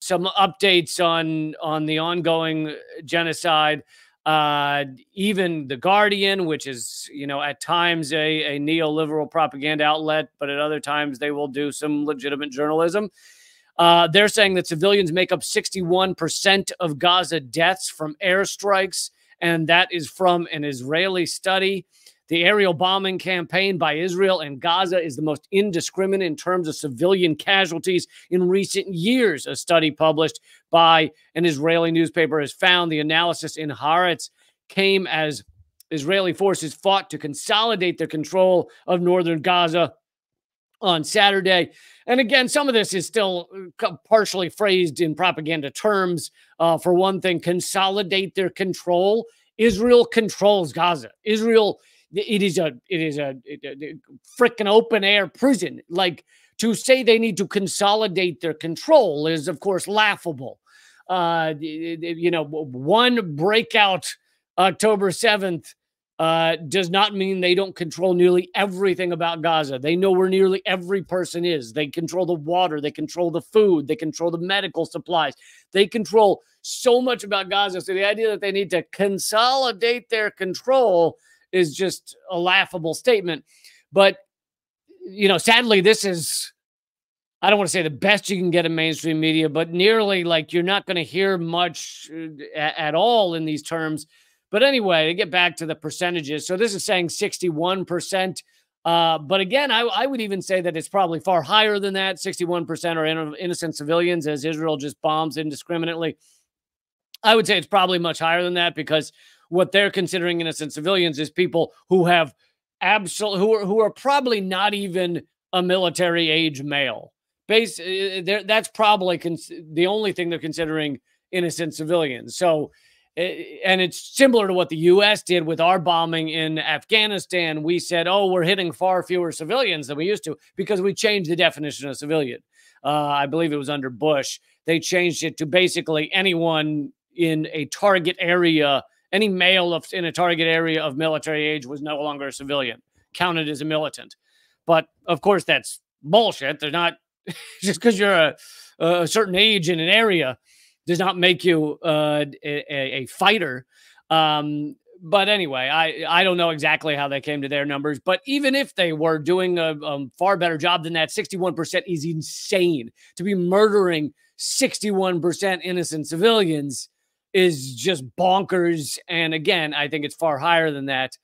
some updates on the ongoing genocide. Even The Guardian, which is, at times a neoliberal propaganda outlet, but at other times they will do some legitimate journalism. They're saying that civilians make up 61% of Gaza deaths from airstrikes, and that is from an Israeli study. The aerial bombing campaign by Israel and Gaza is the most indiscriminate in terms of civilian casualties in recent years. A study published by an Israeli newspaper has found the analysis in Haaretz came as Israeli forces fought to consolidate their control of northern Gaza on Saturday. And again, some of this is still partially phrased in propaganda terms. For one thing, consolidate their control. Israel controls Gaza. Israel, it is a freaking open air prison. Like, to say they need to consolidate their control is, of course, laughable. One breakout October 7th does not mean they don't control nearly everything about Gaza. They know where nearly every person is. They control the water. They control the food. They control the medical supplies. They control so much about Gaza. So the idea that they need to consolidate their control is just a laughable statement. But, sadly, this is, I don't want to say the best you can get in mainstream media, but nearly, like, you're not going to hear much at all in these terms. But anyway, to get back to the percentages, so this is saying 61%. But again, I would even say that it's probably far higher than that. 61% are innocent civilians as Israel just bombs indiscriminately. I would say it's probably much higher than that, because what they're considering innocent civilians is people who have who are probably not even a military age male. That's probably the only thing they're considering innocent civilians. So, and it's similar to what the U.S. did with our bombing in Afghanistan. We said, we're hitting far fewer civilians than we used to because we changed the definition of civilian. I believe it was under Bush. They changed it to basically anyone in a target area. Any male in a target area of military age was no longer a civilian, counted as a militant. But, of course, that's bullshit. They're not just because you're a certain age in an area does not make you a fighter. But anyway, I don't know exactly how they came to their numbers. But even if they were doing a far better job than that, 61% is insane. To be murdering 61% innocent civilians is just bonkers. And again, I think it's far higher than that.